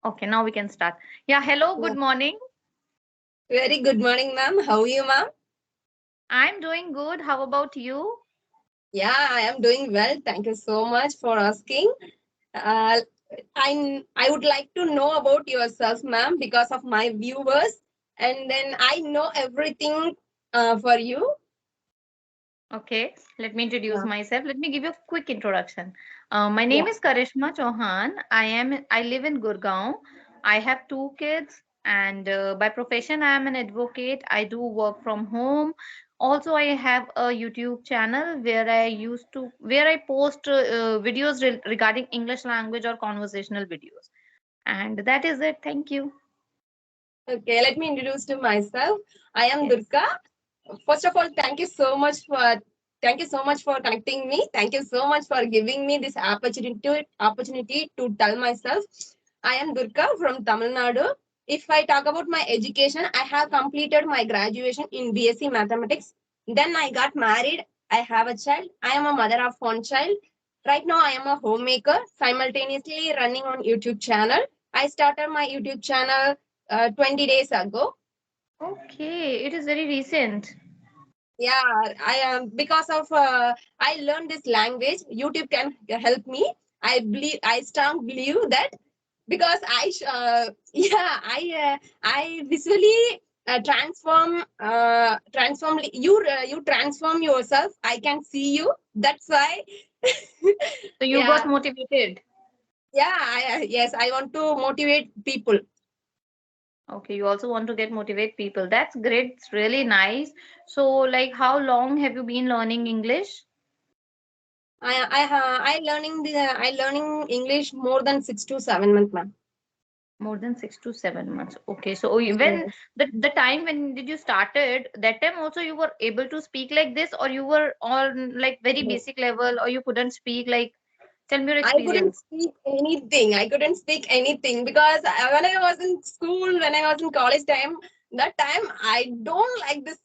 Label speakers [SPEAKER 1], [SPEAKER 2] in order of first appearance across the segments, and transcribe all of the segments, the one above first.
[SPEAKER 1] Okay, now we can start. Yeah, hello,
[SPEAKER 2] Yeah.
[SPEAKER 1] good morning.
[SPEAKER 2] Very good morning, ma'am. How are you, ma'am?
[SPEAKER 1] I'm doing good. How about you?
[SPEAKER 2] Yeah, I am doing well. Thank you so much for asking. Uh, I would like to know about yourself, ma'am, because of my viewers, and then I know everything for you.
[SPEAKER 1] Okay, let me introduce
[SPEAKER 2] Yeah,
[SPEAKER 1] myself. Let me give you a quick introduction. My
[SPEAKER 2] yeah.
[SPEAKER 1] name is Karishma Chauhan. I live in Gurgaon. I have two kids, and by profession, I am an advocate. I do work from home. Also, I have a YouTube channel where I post videos regarding English language or conversational videos. And that is it. Thank you.
[SPEAKER 2] Okay, let me introduce to myself. I am
[SPEAKER 1] Yes.
[SPEAKER 2] Durga. First of all, thank you so much for connecting me. Thank you so much for giving me this opportunity to tell myself. I am Durga from Tamil Nadu. If I talk about my education, I have completed my graduation in BSc Mathematics. Then I got married. I have a child. I am a mother of one child. Right now, I am a homemaker, simultaneously running on YouTube channel. I started my YouTube channel 20 days ago.
[SPEAKER 1] Okay, it is very recent.
[SPEAKER 2] Yeah, I am because of I learned this language. YouTube can help me. I strong believe that because yeah I visually you transform yourself. I can see you. That's why.
[SPEAKER 1] So you got
[SPEAKER 2] Yeah,
[SPEAKER 1] motivated.
[SPEAKER 2] yeah. Yes, I want to motivate people.
[SPEAKER 1] Okay, you also want to get motivate people. That's great. It's really nice. So, like, how long have you been learning English?
[SPEAKER 2] I learning English more than 6 to 7 months, ma'am.
[SPEAKER 1] More than 6 to 7 months. Okay, so when
[SPEAKER 2] Yes.
[SPEAKER 1] the time when did you started? That time also you were able to speak like this, or you were on like very basic level, or you couldn't speak like. Tell me your
[SPEAKER 2] I couldn't
[SPEAKER 1] experience.
[SPEAKER 2] speak anything. I couldn't speak anything because when I was in school, when I was in college time, that time I don't like this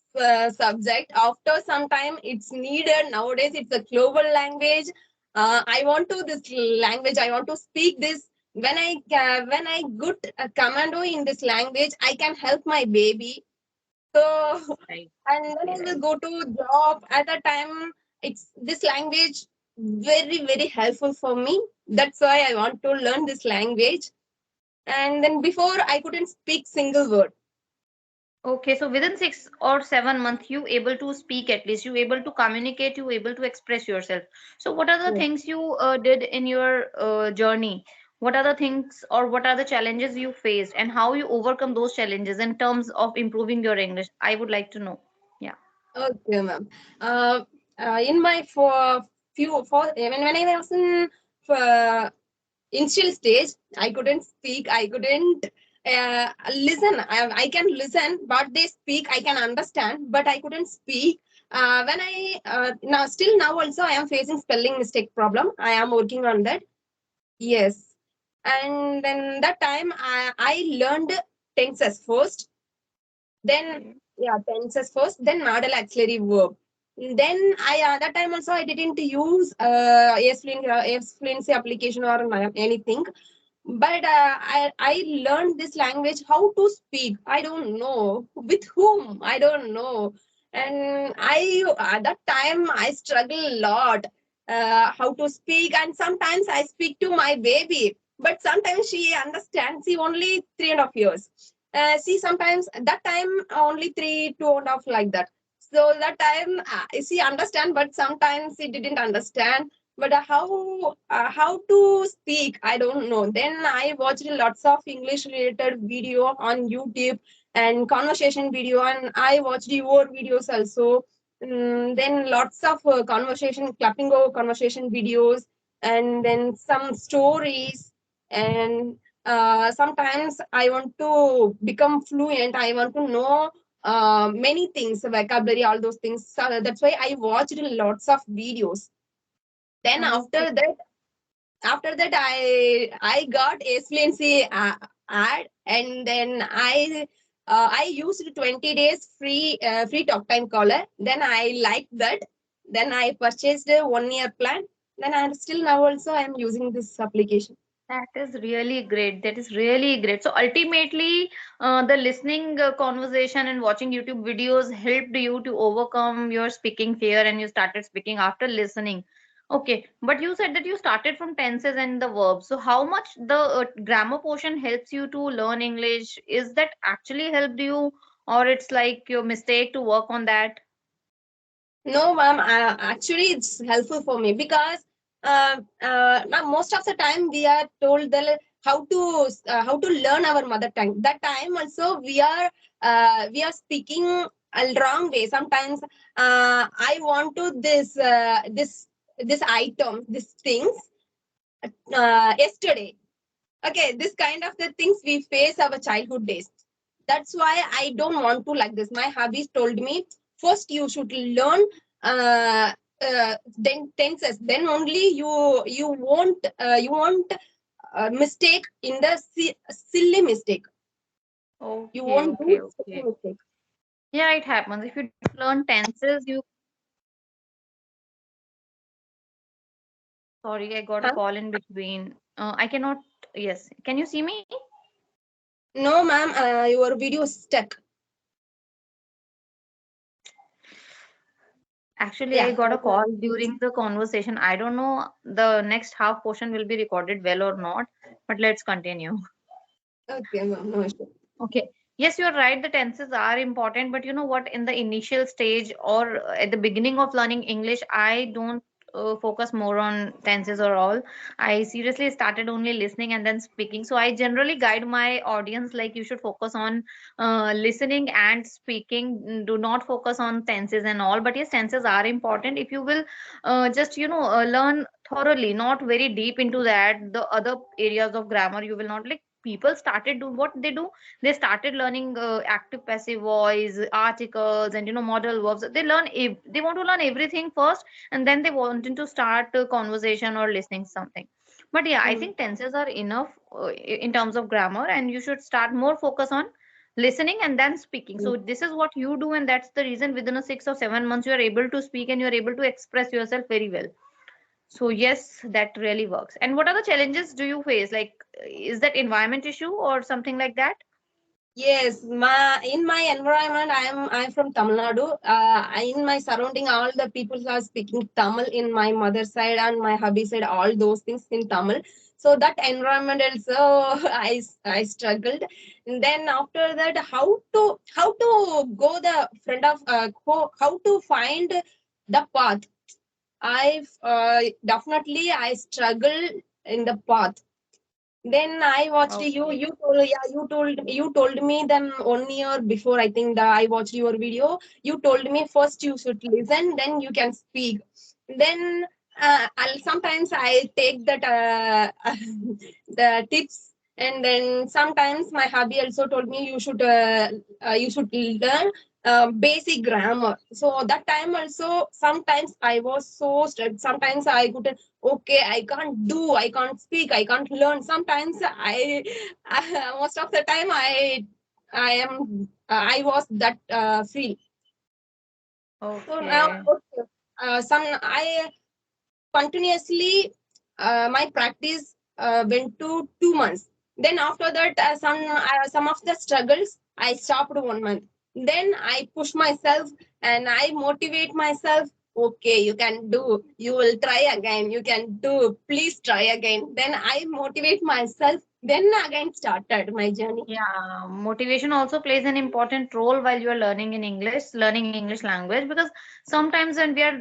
[SPEAKER 2] subject. After some time, it's needed. Nowadays, it's a global language. I want to this language. I want to speak this. When I good commando in this language, I can help my baby. So
[SPEAKER 1] Right.
[SPEAKER 2] and when I will
[SPEAKER 1] Right.
[SPEAKER 2] go to job at that time, it's this language very helpful for me. That's why I want to learn this language. And then before I couldn't speak single word.
[SPEAKER 1] Okay, so within 6 or 7 months, you able to speak at least, you able to communicate, you able to express yourself. So what are the
[SPEAKER 2] Yes.
[SPEAKER 1] things you did in your journey? What are the things or what are the challenges you faced and how you overcome those challenges in terms of improving your English? I would like to know. Yeah.
[SPEAKER 2] Okay, ma'am. Uh, in my when I was in uh, initial stage, I couldn't speak. I couldn't listen. I can listen, but they speak. I can understand, but I couldn't speak. When I now still now also I am facing spelling mistake problem. I am working on that. Yes, and then that time I learned tenses first. Then
[SPEAKER 1] Okay.
[SPEAKER 2] yeah, tenses first. Then model auxiliary verb. Then I that time also I didn't use yes fluency application or anything, but I learned this language how to speak. I don't know with whom. I don't know, and I at that time I struggle a lot how to speak. And sometimes I speak to my baby, but sometimes she understands. She only 3.5 years. See, sometimes at that time only three, 2.5 like that. So that time she understand, but sometimes she didn't understand. But how to speak, I don't know. Then I watched lots of English related video on YouTube and conversation video, and I watched your videos also. Then lots of conversation clapping over conversation videos, and then some stories. And sometimes I want to become fluent. I want to know many things, vocabulary, all those things. So that's why I watched lots of videos. Then
[SPEAKER 1] Okay.
[SPEAKER 2] after that I got a fluency ad, and then I used 20 days free talk time caller. Then I liked that. Then I purchased a 1 year plan. Then I still now also I am using this application.
[SPEAKER 1] That is really great. That is really great. So ultimately, the listening conversation and watching YouTube videos helped you to overcome your speaking fear, and you started speaking after listening. Okay, but you said that you started from tenses and the verbs. So how much the grammar portion helps you to learn English? Is that actually helped you, or it's like your mistake to work on that?
[SPEAKER 2] No, ma'am. Actually, it's helpful for me because now most of the time we are told that how to learn our mother tongue. That time also we are speaking a wrong way. Sometimes I want to this item, these things yesterday. Okay, this kind of the things we face our childhood days. That's why I don't want to like this. My hubby told me first you should learn uh, then tenses, then only you won't mistake in the silly mistake. You
[SPEAKER 1] Okay,
[SPEAKER 2] won't
[SPEAKER 1] okay,
[SPEAKER 2] do silly
[SPEAKER 1] okay.
[SPEAKER 2] mistake.
[SPEAKER 1] Yeah, it happens. If you don't learn tenses, you sorry, I got a
[SPEAKER 2] Huh?
[SPEAKER 1] call in between. I cannot. Yes. Can you see me?
[SPEAKER 2] No, ma'am, your video is stuck.
[SPEAKER 1] Actually, I
[SPEAKER 2] Yeah.
[SPEAKER 1] got a call during the conversation. I don't know the next half portion will be recorded well or not, but let's continue.
[SPEAKER 2] Okay, ma'am, no issue.
[SPEAKER 1] Okay. Yes, you're right. The tenses are important, but you know what? In the initial stage or at the beginning of learning English, I don't focus more on tenses or all. I seriously started only listening and then speaking. So I generally guide my audience like you should focus on listening and speaking. Do not focus on tenses and all. But yes, tenses are important. If you will just learn thoroughly, not very deep into that, the other areas of grammar you will not like. People started do what they do, they started learning active passive voice articles and model verbs. They learn they want to learn everything first, and then they wanted to start a conversation or listening something. But yeah, I
[SPEAKER 2] Mm.
[SPEAKER 1] think tenses are enough in terms of grammar, and you should start more focus on listening and then speaking. So this is what you do, and that's the reason within a 6 or 7 months you are able to speak and you are able to express yourself very well. So yes, that really works. And what are the challenges do you face? Like, is that environment issue or something like that?
[SPEAKER 2] Yes, in my environment, I'm from Tamil Nadu. In my surrounding, all the people are speaking Tamil in my mother's side and my hubby side. All those things in Tamil. So that environment also, I struggled. And then after that, how to go the front of how to find the path. I definitely I struggle in the path. Then I watched you.
[SPEAKER 1] Okay.
[SPEAKER 2] You told me then 1 year before. I think that I watched your video. You told me first you should listen, then you can speak. Then sometimes I take that the tips, and then sometimes my hubby also told me you should learn basic grammar. So that time also sometimes I was so stressed. Sometimes I couldn't. Okay, I can't speak, I can't learn. Sometimes most of the time I was that free. So now
[SPEAKER 1] Okay.
[SPEAKER 2] okay, some I continuously my practice went to 2 months. Then after that some of the struggles I stopped 1 month. Then I push myself and I motivate myself. Okay, you can do, you will try again, you can do, please try again. Then I motivate myself, then again started my journey.
[SPEAKER 1] Yeah, motivation also plays an important role while you are learning in English, learning English language, because sometimes when we are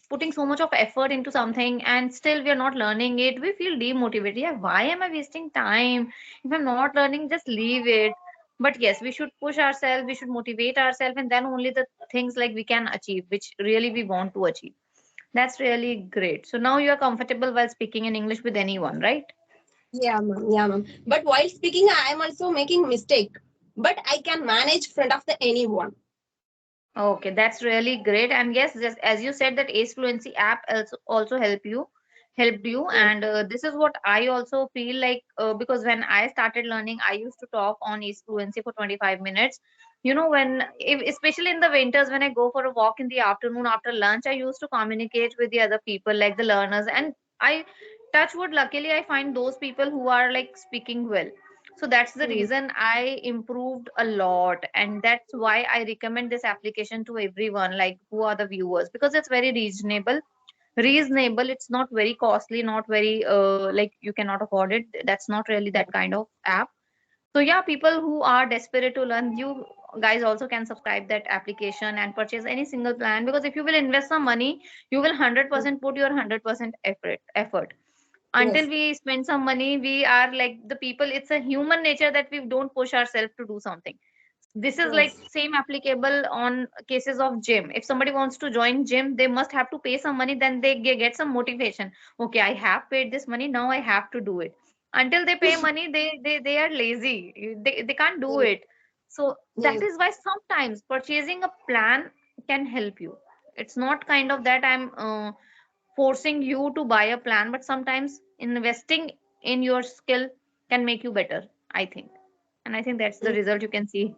[SPEAKER 1] putting so much of effort into something and still we are not learning it, we feel demotivated. Yeah, why am I wasting time? If I'm not learning, just leave it. But yes, we should push ourselves, we should motivate ourselves, and then only the things like we can achieve, which really we want to achieve. That's really great. So now you are comfortable while speaking in English with anyone, right?
[SPEAKER 2] Yeah, ma'am. Yeah, ma'am. But while speaking, I am also making mistake. But I can manage front of the anyone.
[SPEAKER 1] Okay, that's really great. And yes, just as you said, that Ace Fluency app also helped you.
[SPEAKER 2] Yes.
[SPEAKER 1] And this is what I also feel like because when I started learning, I used to talk on Ace Fluency for 25 minutes. When especially in the winters, when I go for a walk in the afternoon after lunch, I used to communicate with the other people, like the learners, and I touch wood, luckily I find those people who are like speaking well. So that's the
[SPEAKER 2] mm,
[SPEAKER 1] reason I improved a lot, and that's why I recommend this application to everyone, like who are the viewers, because it's very reasonable. It's not very costly, not very like you cannot afford it. That's not really that kind of app. So yeah, people who are desperate to learn, you guys also can subscribe that application and purchase any single plan, because if you will invest some money, you will
[SPEAKER 2] mm.
[SPEAKER 1] 100% put your 100% effort. Until
[SPEAKER 2] Yes,
[SPEAKER 1] we spend some money, we are like the people, it's a human nature that we don't push ourselves to do something. This is like
[SPEAKER 2] yes,
[SPEAKER 1] same applicable on cases of gym. If somebody wants to join gym, they must have to pay some money, then they get some motivation. Okay, I have paid this money, now I have to do it. Until they pay money, they are lazy, they can't do
[SPEAKER 2] yes,
[SPEAKER 1] it. So that
[SPEAKER 2] yes.
[SPEAKER 1] is why sometimes purchasing a plan can help you. It's not kind of that I'm forcing you to buy a plan, but sometimes investing in your skill can make you better, I think. And I think that's the result you can see.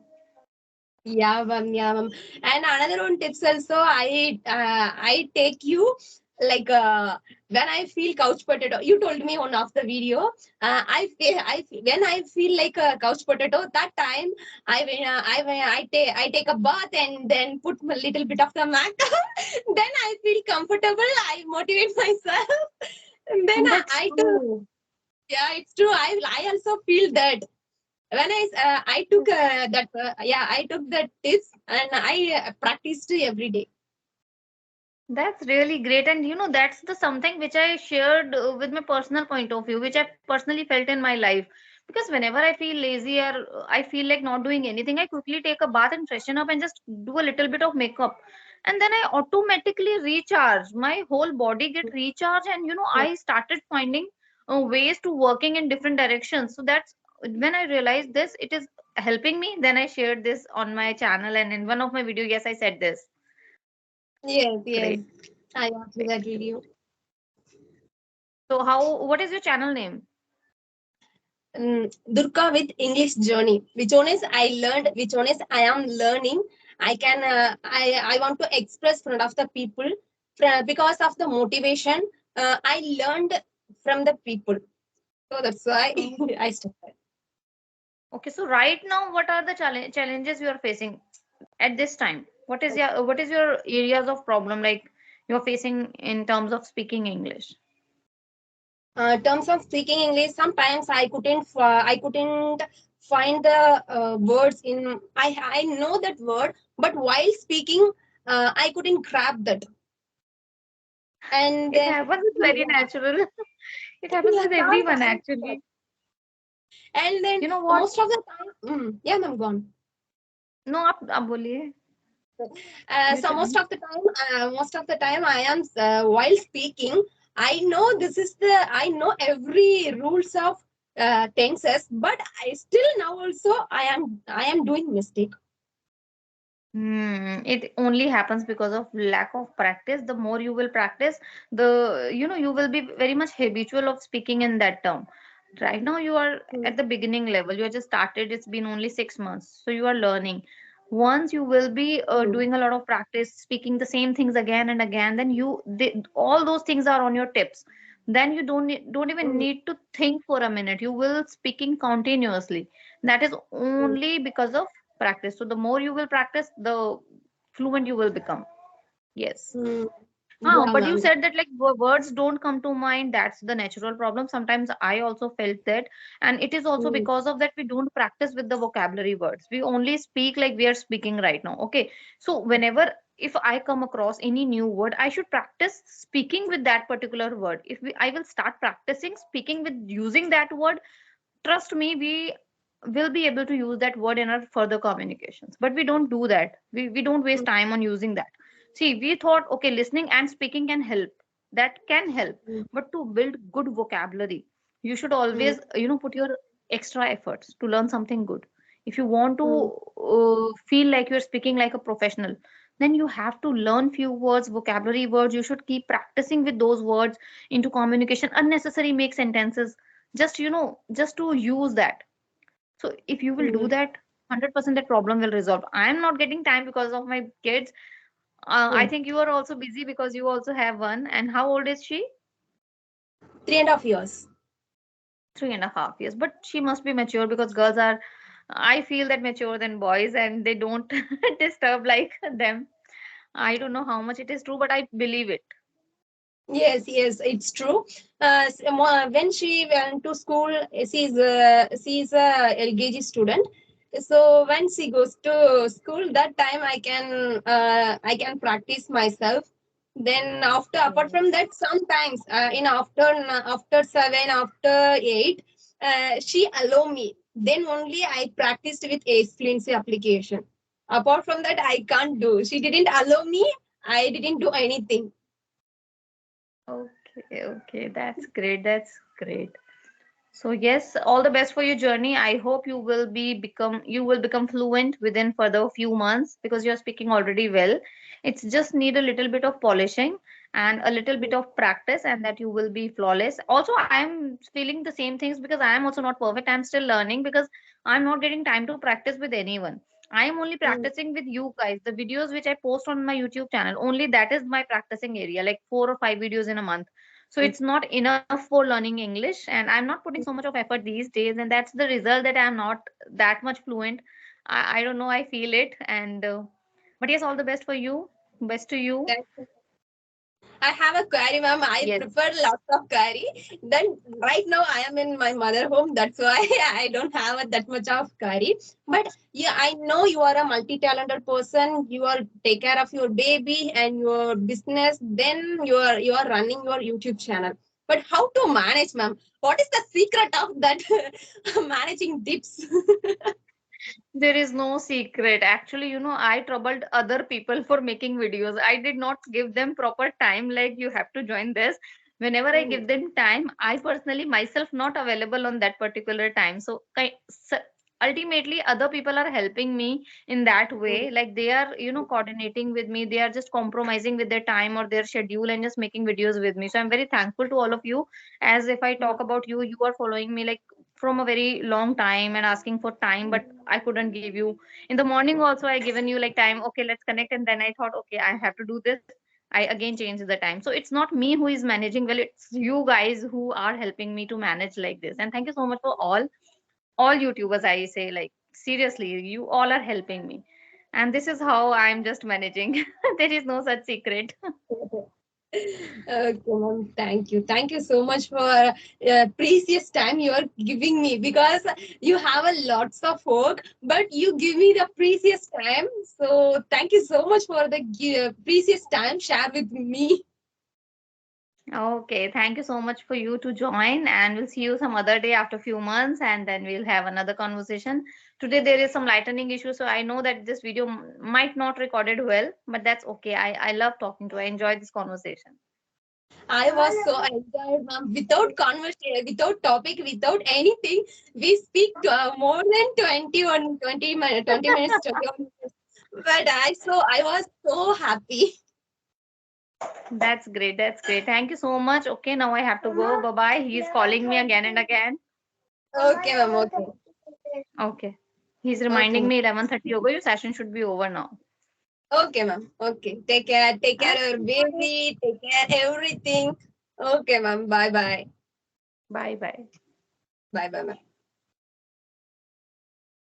[SPEAKER 2] Yeah, ma'am, yeah, ma'am. And another one tips also, I take you like when I feel couch potato. You told me on of the video. When I feel like a couch potato, that time I take a bath and then put a little bit of the makeup. Then I feel comfortable. I motivate myself. And then
[SPEAKER 1] And that's
[SPEAKER 2] I do.
[SPEAKER 1] true.
[SPEAKER 2] Yeah, it's true. I also feel that when I took that yeah, I took that tips and I practiced every day.
[SPEAKER 1] That's really great. And that's the something which I shared with my personal point of view, which I personally felt in my life. Because whenever I feel lazy or I feel like not doing anything, I quickly take a bath and freshen up and just do a little bit of makeup. And then I automatically recharge. My whole body get recharged, and
[SPEAKER 2] Yes,
[SPEAKER 1] I started finding ways to working in different directions. So that's when I realized this, it is helping me. Then I shared this on my channel, and in one of my video, yes, I said this.
[SPEAKER 2] yes, yes.
[SPEAKER 1] Great.
[SPEAKER 2] I watched
[SPEAKER 1] Great.
[SPEAKER 2] that video.
[SPEAKER 1] So what is your channel name?
[SPEAKER 2] Durga with English journey. Which one is I learned? Which one is I am learning? I can. I want to express front of the people because of the motivation. I learned from the people. So that's why
[SPEAKER 1] Oh,
[SPEAKER 2] I started.
[SPEAKER 1] okay. So right now, what are the challenges you are facing at this time? What is your areas of problem like you're facing in terms of speaking English?
[SPEAKER 2] Terms of speaking English, sometimes I couldn't find the words in. I know that word, but while speaking, I couldn't grab that. And
[SPEAKER 1] It
[SPEAKER 2] then
[SPEAKER 1] happens. It's very
[SPEAKER 2] yeah,
[SPEAKER 1] natural. It happens
[SPEAKER 2] yeah,
[SPEAKER 1] with everyone actually.
[SPEAKER 2] and then
[SPEAKER 1] You know what?
[SPEAKER 2] most of the time, yeah, I'm gone.
[SPEAKER 1] No, आप बोलिए. You
[SPEAKER 2] So
[SPEAKER 1] tell
[SPEAKER 2] most
[SPEAKER 1] me.
[SPEAKER 2] of the time, I am while speaking. I know every rules of tenses, but I still now also I am doing mistake.
[SPEAKER 1] It only happens because of lack of practice. The more you will practice, the you will be very much habitual of speaking in that term. Right now, you are
[SPEAKER 2] Mm,
[SPEAKER 1] at the beginning level. You have just started. It's been only 6 months, so you are learning. Once you will be
[SPEAKER 2] mm,
[SPEAKER 1] doing a lot of practice, speaking the same things again and again, then all those things are on your tips. Then you don't even
[SPEAKER 2] mm,
[SPEAKER 1] need to think for a minute. You will speaking continuously. That is
[SPEAKER 2] mm,
[SPEAKER 1] only because of practice. So the more you will practice, the fluent you will become. Yes.
[SPEAKER 2] mm.
[SPEAKER 1] Ah,
[SPEAKER 2] Yeah,
[SPEAKER 1] but you
[SPEAKER 2] ma'am.
[SPEAKER 1] said that like words don't come to mind. That's the natural problem. Sometimes I also felt that, and it is also
[SPEAKER 2] Mm,
[SPEAKER 1] because of that we don't practice with the vocabulary words. We only speak like we are speaking right now. Okay, so whenever if I come across any new word, I should practice speaking with that particular word. I will start practicing speaking with using that word. Trust me, we will be able to use that word in our further communications, but we don't do that. We don't waste
[SPEAKER 2] mm,
[SPEAKER 1] time on using that. See, we thought okay, listening and speaking can help. That can help.
[SPEAKER 2] mm,
[SPEAKER 1] But to build good vocabulary, you should
[SPEAKER 2] mm,
[SPEAKER 1] always put your extra efforts to learn something good. If you want to
[SPEAKER 2] mm,
[SPEAKER 1] feel like you're speaking like a professional, then you have to learn few words, vocabulary words. You should keep practicing with those words into communication. Unnecessary make sentences, just to use that. So if you will do
[SPEAKER 2] mm,
[SPEAKER 1] that, 100% that problem will resolve. I am not getting time because of my kids. I
[SPEAKER 2] mm.
[SPEAKER 1] think you are also busy because you also have one. And how old is she?
[SPEAKER 2] 3.5 years.
[SPEAKER 1] 3.5 years. But she must be mature because girls are, I feel that mature than boys and they don't disturb like them. I don't know how much it is true, but I believe it.
[SPEAKER 2] Yes, yes, it's true. When she went to school, she's a LKG student. So when she goes to school, that time I can practice myself. Then after, apart
[SPEAKER 1] Okay.
[SPEAKER 2] from that, sometimes in after 7, after 8, she allow me. Then only I practiced with Ace Fluency application. Apart from that, I can't do. She didn't allow me. I didn't do anything.
[SPEAKER 1] Okay, okay, that's great. That's great. So yes, all the best for your journey. I hope you will become fluent within further few months because you're speaking already well. It's just need a little bit of polishing and a little bit of practice and that you will be flawless. Also, I'm feeling the same things because I am also not perfect. I'm still learning because I'm not getting time to practice with anyone. I am only
[SPEAKER 2] Mm.
[SPEAKER 1] practicing with you guys. The videos which I post on my YouTube channel, only that is my practicing area, like 4 or 5 videos in a month. So it's not enough for learning English, and I'm not putting so much of effort these days, and that's the result that I'm not that much fluent. I don't know, I feel it. And but yes, all the best for you. Best to you.
[SPEAKER 2] Thank you. I have a curry, ma'am. I
[SPEAKER 1] Yes.
[SPEAKER 2] prefer lots of curry. Then right now I am in my mother home. That's why I don't have that much of curry. But yeah, I know you are a multi-talented person. You are take care of your baby and your business. Then you are running your YouTube channel. But how to manage, ma'am? What is the secret of that managing tips?
[SPEAKER 1] There is no secret. Actually, I troubled other people for making videos. I did not give them proper time, like you have to join this. Whenever I
[SPEAKER 2] Mm,
[SPEAKER 1] give them time, I personally myself not available on that particular time. Ultimately, other people are helping me in that
[SPEAKER 2] mm,
[SPEAKER 1] way. Like they are, coordinating with me. They are just compromising with their time or their schedule and just making videos with me. So I'm very thankful to all of you. As if I
[SPEAKER 2] mm,
[SPEAKER 1] talk about you, you are following me like from a very long time and asking for time, but I couldn't give you. In the morning also I given you like time, okay, let's connect, and then I thought, okay, I have to do this. I again changed the time. So it's not me who is managing well, it's you guys who are helping me to manage like this. And thank you so much for all YouTubers, I say, like seriously, you all are helping me. And this is how I'm just managing. There is no such secret.
[SPEAKER 2] mm. Okay, ma'am. Thank you. Thank you so much for precious time you are giving me because you have a lots of work, but you give me the precious time. So thank you so much for the precious time share with me.
[SPEAKER 1] Okay, thank you so much for you to join, and we'll see you some other day after few months, and then we'll have another conversation. Today there is some lightning issue, so I know that this video might not recorded well, but that's okay. I love talking to you. I enjoy this conversation.
[SPEAKER 2] I was so enjoyed, ma'am. Without conversation, without topic, without anything, we speak more than 20 minutes, 21 minutes. But I was so happy.
[SPEAKER 1] That's great. That's great. Thank you so much. Okay, now I have to go. Bye bye. He's calling me again and again.
[SPEAKER 2] Okay, ma'am. Okay.
[SPEAKER 1] Okay. He's
[SPEAKER 2] Okay,
[SPEAKER 1] reminding
[SPEAKER 2] ma'am.
[SPEAKER 1] me 11:30 over. Your session should be over now.
[SPEAKER 2] Okay, ma'am. Okay. Take care. Take care of your
[SPEAKER 1] Okay.
[SPEAKER 2] baby. Take care everything. Okay, ma'am. Bye bye.
[SPEAKER 1] Bye bye.
[SPEAKER 2] Bye bye, ma'am.